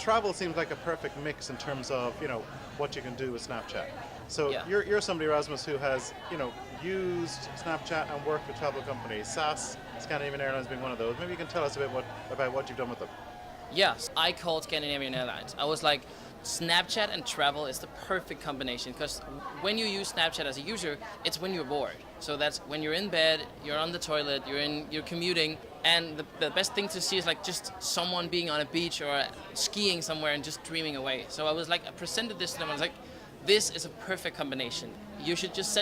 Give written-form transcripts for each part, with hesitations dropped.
travel seems like a perfect mix in terms of what you can do with Snapchat. So Yeah. you're somebody, Rasmus, who has used Snapchat and worked with travel companies. SAS Scandinavian Airlines being one of those. Maybe you can tell us a bit about what you've done with them. Yes, I called Scandinavian Airlines. I was like, Snapchat and travel is the perfect combination because when you use Snapchat as a user, it's when you're bored. So that's when you're in bed, you're on the toilet, you're commuting, and the best thing to see is like just someone being on a beach or skiing somewhere and just dreaming away. So I presented this to them. I was like, this is a perfect combination. You should just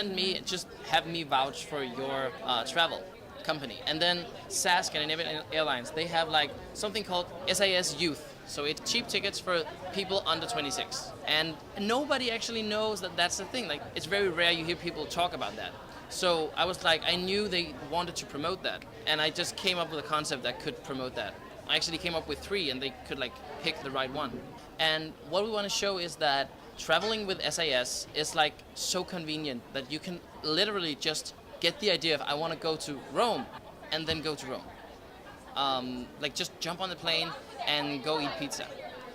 just have me vouch for your travel company. And then SAS Scandinavian Airlines, they have like something called SAS Youth. So it's cheap tickets for people under 26. And nobody actually knows that that's the thing. Like, it's very rare you hear people talk about that. So I was like, I knew they wanted to promote that. And I just came up with a concept that could promote that. I actually came up with 3 and they could like pick the right one. And what we want to show is that traveling with SAS is like so convenient that you can literally just get the idea of I want to go to Rome and then go to Rome. Like just jump on the plane and go eat pizza.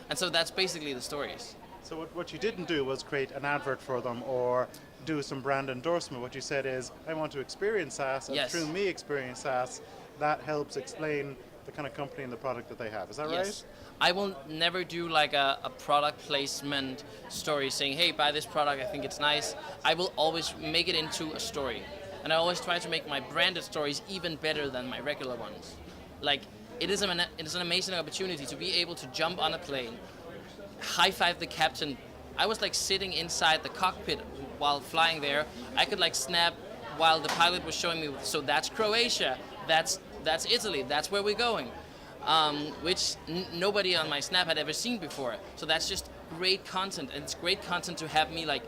And so that's basically the stories. So what you didn't do was create an advert for them or do some brand endorsement. What you said is, I want to experience SAS, and Yes. through me experience SAS, that helps explain the kind of company and the product that they have. Is that Yes. right? I will never do like a product placement story saying, hey, buy this product, I think it's nice. I will always make it into a story. And I always try to make my branded stories even better than my regular ones. Like, it is an amazing opportunity to be able to jump on a plane, high-five the captain. I was like sitting inside the cockpit while flying there. I could like snap while the pilot was showing me, so that's Croatia, that's Italy, that's where we're going. Which nobody on my Snap had ever seen before. So that's just great content, and it's great content to have me like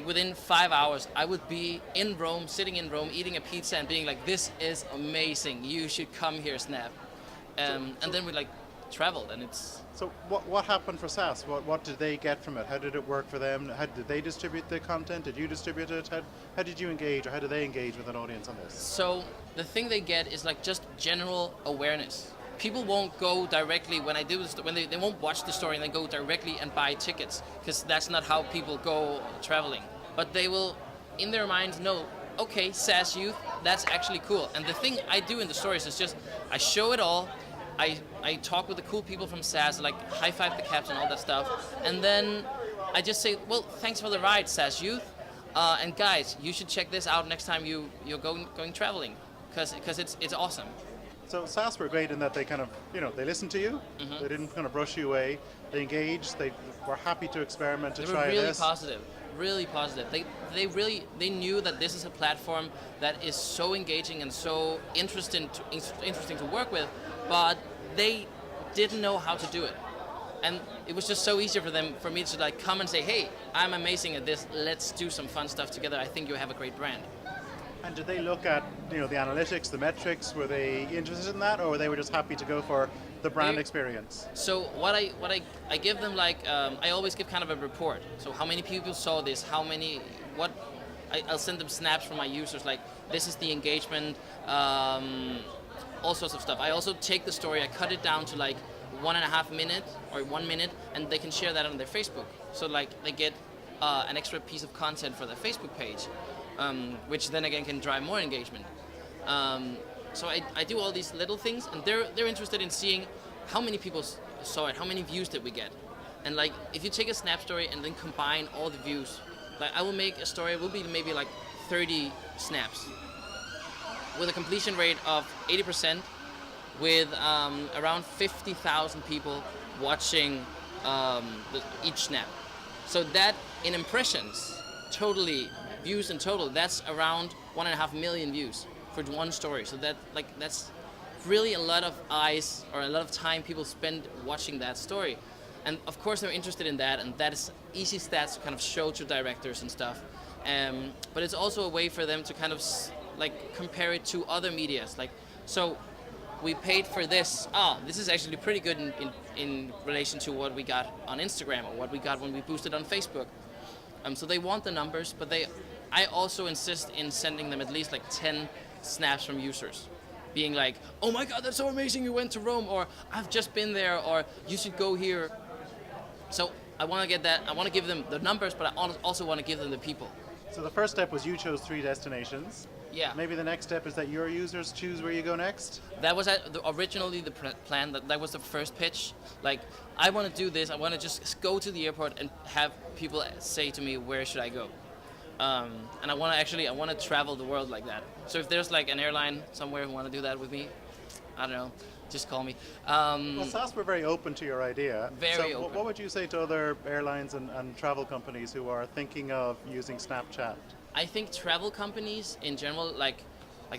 within 5 hours, I would be in Rome, sitting in Rome, eating a pizza and being like, this is amazing, you should come here, Snap. And then we like traveled, and it's... So what happened for SAS? What did they get from it? How did it work for them? How did they distribute the content? Did you distribute it? How did you engage, or how do they engage with an audience on this? So the thing they get is like just general awareness. People won't go directly when I do this, when they won't watch the story and then go directly and buy tickets, because that's not how people go traveling. But they will, in their minds, know, okay, SAS Youth, that's actually cool. And the thing I do in the stories is just, I show it all, I talk with the cool people from SAS, like high-five the captain, all that stuff, and then I just say, well, thanks for the ride, SAS Youth, and guys, you should check this out next time you're going traveling, because it's awesome. So SAS were great in that they kind of, they listened to you, they didn't kind of brush you away, they engaged, they were happy to experiment, to try They were really this. positive, really positive. They knew that this is a platform that is so engaging and so interesting to work with, but they didn't know how to do it. And it was just so easier for me to like come and say, hey, I'm amazing at this, let's do some fun stuff together, I think you have a great brand. And did they look at the analytics, the metrics? Were they interested in that, or were they just happy to go for the brand experience? So what I give them, like I always give kind of a report. So how many people saw this? I'll send them snaps from my users, like this is the engagement, all sorts of stuff. I also take the story, I cut it down to like 1.5 minutes or 1 minute, and they can share that on their Facebook. So like they get an extra piece of content for their Facebook page. Which then again can drive more engagement. So I do all these little things, and they're interested in seeing how many people saw it, how many views did we get. And like if you take a Snap story and then combine all the views, like I will make a story, it will be maybe like 30 snaps with a completion rate of 80%, with around 50,000 people watching each snap. So that in impressions, totally views in total, that's around 1.5 million views for one story. So that's really a lot of eyes, or a lot of time people spend watching that story. And of course they're interested in that, and that is easy stats to kind of show to directors and stuff. But it's also a way for them to kind of like compare it to other medias. Like, so we paid for this. This is actually pretty good in relation to what we got on Instagram, or what we got when we boosted on Facebook. So they want the numbers, but I also insist in sending them at least like 10 snaps from users. being like, oh my God, that's so amazing, you went to Rome, or I've just been there, or you should go here. So I want to get that. I want to give them the numbers, but I also want to give them the people. So the first step was you chose 3 destinations. Yeah. Maybe the next step is that your users choose where you go next? That was originally the plan. That was the first pitch. Like, I want to do this. I want to just go to the airport and have people say to me, where should I go? And I want to travel the world like that. So if there's like an airline somewhere who want to do that with me, I don't know, just call me. Well, SAS were very open to your idea. Very so open. What would you say to other airlines and travel companies who are thinking of using Snapchat? I think travel companies in general, like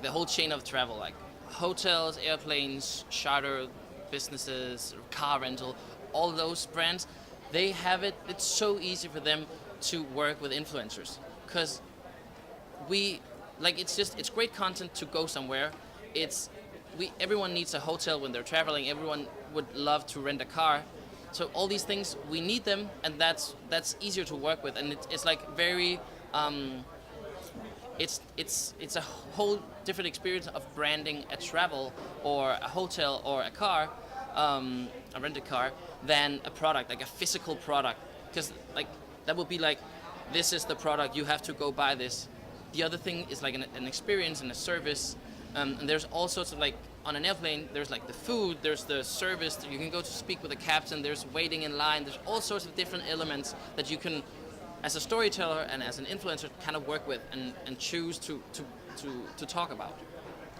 the whole chain of travel, like hotels, airplanes, charter businesses, car rental, all those brands, they have it. It's so easy for them to work with influencers because it's great content to go somewhere. Everyone needs a hotel when they're traveling. Everyone would love to rent a car. So all these things, we need them, and that's easier to work with, and it's like very. It's a whole different experience of branding a travel or a hotel or a car, a rented car, than a product, like a physical product. Because like that would be like, this is the product, you have to go buy this. The other thing is like an experience and a service. And there's all sorts of, like, on an airplane, there's like the food, there's the service, you can go to speak with the captain, there's waiting in line, there's all sorts of different elements that you can, as a storyteller and as an influencer, kind of work with and choose to talk about.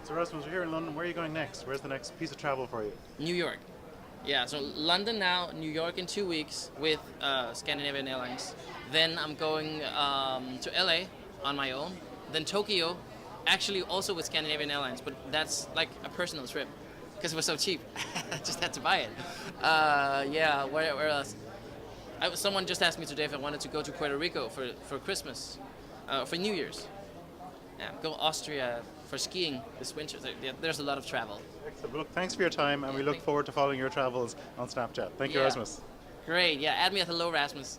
So Rasmus, we're here in London. Where are you going next? Where's the next piece of travel for you? New York. Yeah, so London now, New York in 2 weeks with Scandinavian Airlines. Then I'm going to LA on my own. Then Tokyo, actually also with Scandinavian Airlines, but that's like a personal trip because it was so cheap. I just had to buy it. Yeah, where else? Someone just asked me today if I wanted to go to Puerto Rico for Christmas, for New Year's. Yeah, go Austria for skiing this winter. There's a lot of travel. Excellent. Well, look, thanks for your time, and we look forward to following your travels on Snapchat. Thank you, Yeah. Rasmus. Great. Yeah, add me at HelloRasmus.